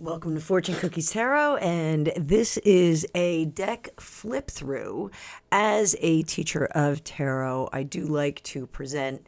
Welcome to Fortune Cookies Tarot, and this is a deck flip through. As a teacher of tarot, I do like to present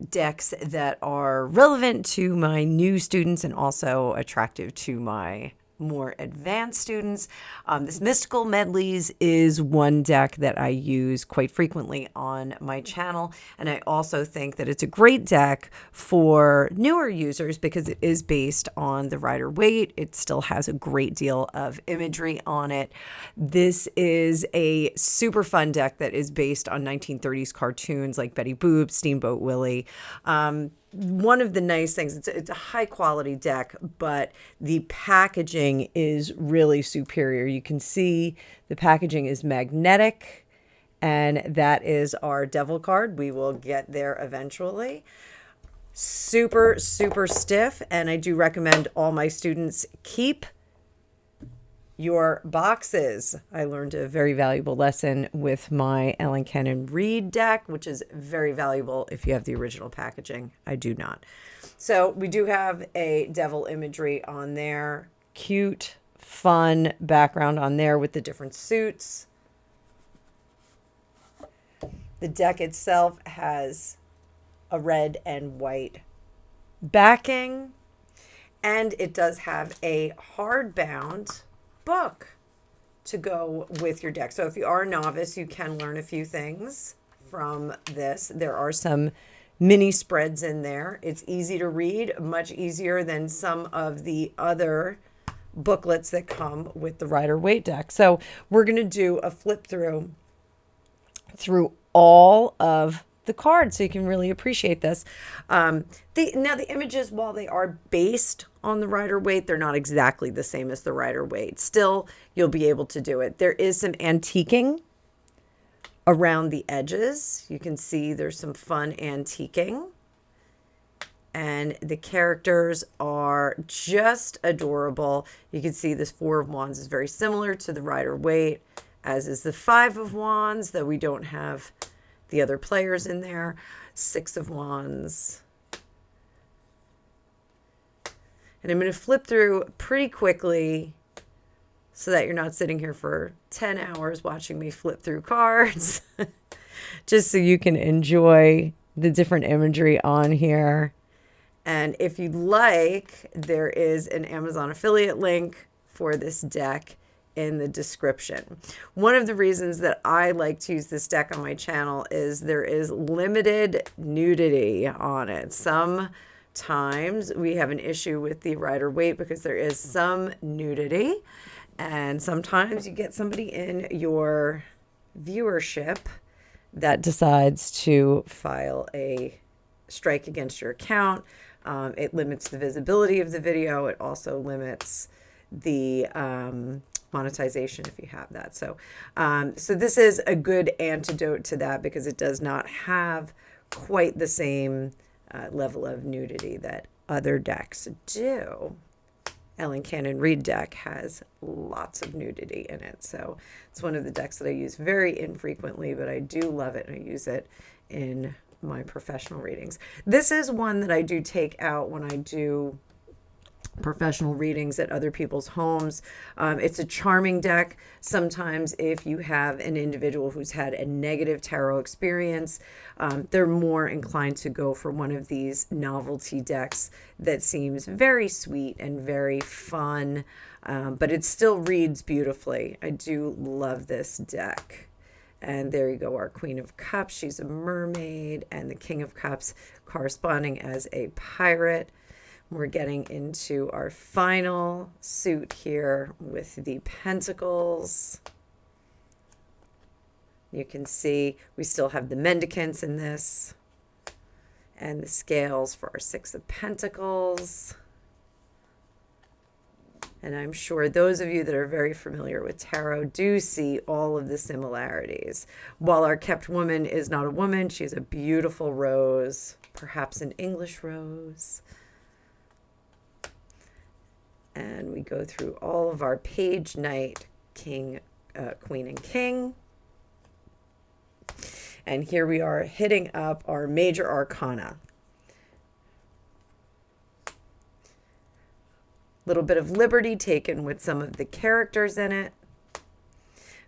decks that are relevant to my new students and also attractive to my more advanced students. This Mystical Medleys is one deck that I use quite frequently on my channel, and I also think that it's a great deck for newer users because it is based on the Rider-Waite. It still has a great deal of imagery on it. This is a super fun deck that is based on 1930s cartoons like Betty Boop, Steamboat Willie. One of the nice things, it's a high quality deck, but the packaging is really superior. You can see the packaging is magnetic, and that is our devil card. We will get there eventually. Super, super stiff, and I do recommend all my students keep your boxes. I learned a very valuable lesson with my Ellen Cannon Reed deck, which is very valuable if you have the original packaging. I do not. So we do have a devil imagery on there. Cute, fun background on there with the different suits. The deck itself has a red and white backing, and it does have a hardbound book to go with your deck. So if you are a novice, you can learn a few things from this. There are some mini spreads in there. It's easy to read, much easier than some of the other booklets that come with the Rider-Waite deck. So we're going to do a flip through all of the cards so you can really appreciate this. Now the images, while they are based on the Rider-Waite, they're not exactly the same as the Rider-Waite. Still, you'll be able to do it. There is some antiquing around the edges. You can see there's some fun antiquing. And the characters are just adorable. You can see this Four of Wands is very similar to the Rider-Waite, as is the Five of Wands, though we don't have the other players in there. Six of Wands. And I'm going to flip through pretty quickly so that you're not sitting here for 10 hours watching me flip through cards. Just so you can enjoy the different imagery on here. And if you'd like, there is an Amazon affiliate link for this deck in the description. One of the reasons that I like to use this deck on my channel is there is limited nudity on it. Sometimes we have an issue with the Rider-Waite because there is some nudity, and sometimes you get somebody in your viewership that decides to file a strike against your account. It limits the visibility of the video. It also limits the monetization if you have that. So this is a good antidote to that because it does not have quite the same level of nudity that other decks do. Ellen Cannon Reed deck has lots of nudity in it. So it's one of the decks that I use very infrequently, but I do love it and I use it in my professional readings. This is one that I do take out when I do professional readings at other people's homes. It's a charming deck. Sometimes if you have an individual who's had a negative tarot experience, they're more inclined to go for one of these novelty decks that seems very sweet and very fun, but it still reads beautifully. I do love this deck. And there you go, our Queen of Cups. She's a mermaid, and the King of Cups corresponding as a pirate. We're getting into our final suit here with the Pentacles. You can see we still have the Mendicants in this, and the scales for our Six of Pentacles. And I'm sure those of you that are very familiar with tarot do see all of the similarities. While our kept woman is not a woman, she's a beautiful rose, perhaps an English rose. And we go through all of our page knight, king, queen, and king. And here we are hitting up our major arcana. Little bit of liberty taken with some of the characters in it.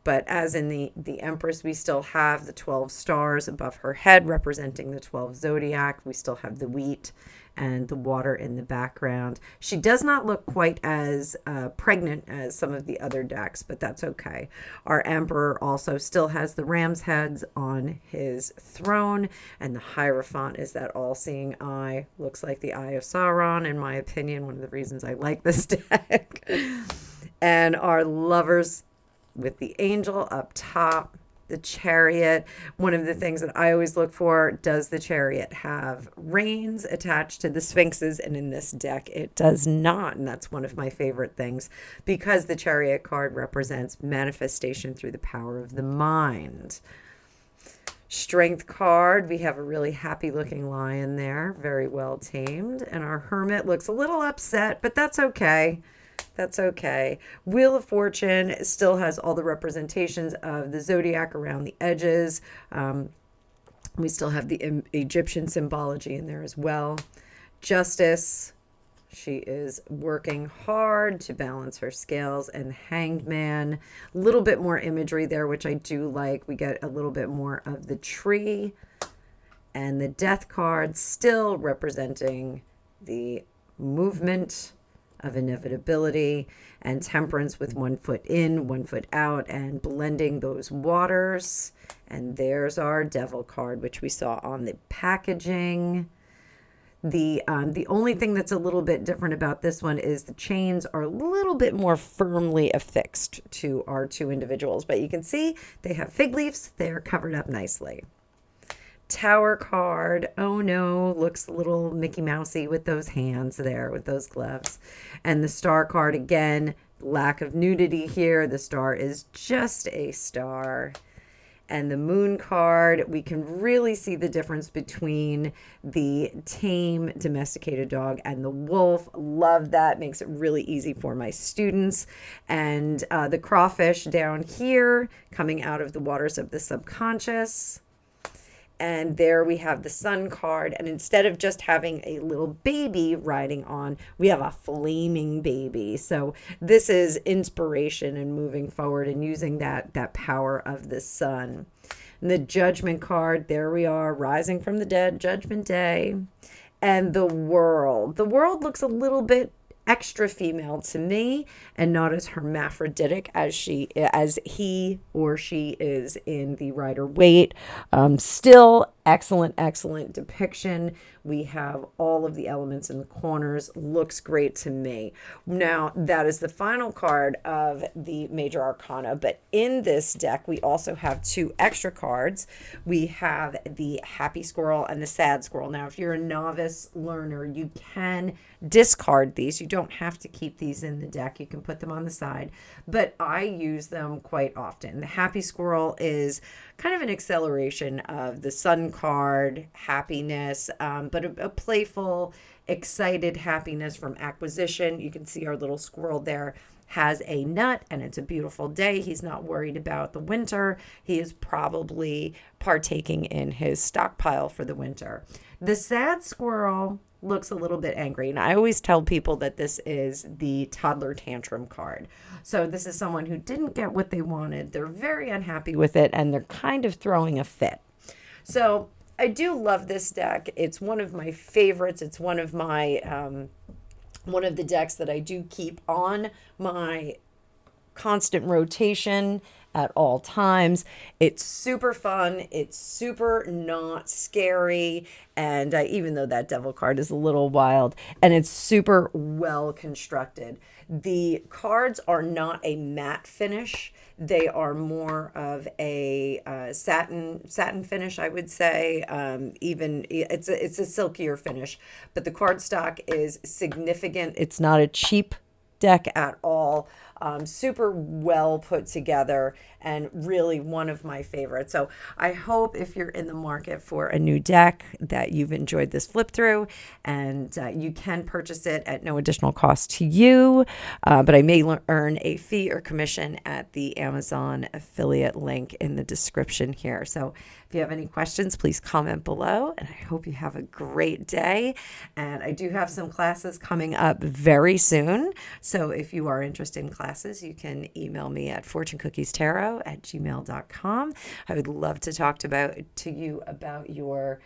But as in the Empress, we still have the 12 stars above her head representing the 12 zodiac. We still have the wheat and the water in the background. She does not look quite as pregnant as some of the other decks, but that's okay. Our Emperor also still has the ram's heads on his throne, and the Hierophant is that all-seeing eye. Looks like the Eye of Sauron, in my opinion, one of the reasons I like this deck. And our Lovers with the angel up top, the Chariot. One of the things that I always look for, does the Chariot have reins attached to the Sphinxes? And in this deck, it does not. And that's one of my favorite things, because the Chariot card represents manifestation through the power of the mind. Strength card, we have a really happy looking lion there, very well tamed. And our Hermit looks a little upset, but that's okay. That's okay. Wheel of Fortune still has all the representations of the zodiac around the edges. We still have the Egyptian symbology in there as well. Justice, she is working hard to balance her scales. And Hanged Man, a little bit more imagery there, which I do like. We get a little bit more of the tree. And the Death card still representing the movement of inevitability, and Temperance with 1 foot in, 1 foot out, and blending those waters. And there's our Devil card, which we saw on the packaging. The only thing that's a little bit different about this one is the chains are a little bit more firmly affixed to our two individuals, but you can see they have fig leaves. They're covered up nicely. Tower card, oh no, looks a little Mickey Mousey with those hands there, with those gloves. And the Star card, again, lack of nudity here. The star is just a star. And the Moon card, we can really see the difference between the tame domesticated dog and the wolf. Love that. Makes it really easy for my students. And the crawfish down here coming out of the waters of the subconscious. And there we have the Sun card. And instead of just having a little baby riding on, we have a flaming baby. So this is inspiration and moving forward and using that power of the sun. And the Judgment card, there we are, rising from the dead, Judgment Day. And the World. The World looks a little bit extra female to me, and not as hermaphroditic as he or she is in the Rider-Waite. Still excellent depiction. We have all of the elements in the corners. Looks great to me. Now, that is the final card of the Major Arcana, but in this deck, we also have 2 extra cards. We have the Happy Squirrel and the Sad Squirrel. Now, if you're a novice learner, you can discard these. You don't have to keep these in the deck. You can put them on the side, but I use them quite often. The Happy Squirrel is kind of an acceleration of the Sun card, happiness, but a playful, excited happiness from acquisition. You can see our little squirrel there has a nut, and it's a beautiful day. He's not worried about the winter. He is probably partaking in his stockpile for the winter. The Sad Squirrel looks a little bit angry, and I always tell people that this is the toddler tantrum card. So this is someone who didn't get what they wanted. They're very unhappy with it, and they're kind of throwing a fit. So I do love this deck. It's one of my favorites. It's one of my one of the decks that I do keep on my constant rotation at all times. It's super fun. It's super not scary. And even though that Devil card is a little wild, and it's super well constructed. The cards are not a matte finish. They are more of a satin finish, I would say. Even it's a silkier finish, but the cardstock is significant. It's not a cheap deck at all. Super well put together, and really one of my favorites. So I hope if you're in the market for a new deck that you've enjoyed this flip through, and you can purchase it at no additional cost to you, but I may earn a fee or commission at the Amazon affiliate link in the description here. So If you have any questions, please comment below, and I hope you have a great day. And I do have some classes coming up very soon. So if you are interested in classes, you can email me at fortunecookiestarot@gmail.com. I would love to talk to you about your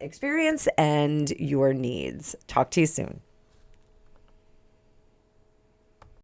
experience and your needs. Talk to you soon.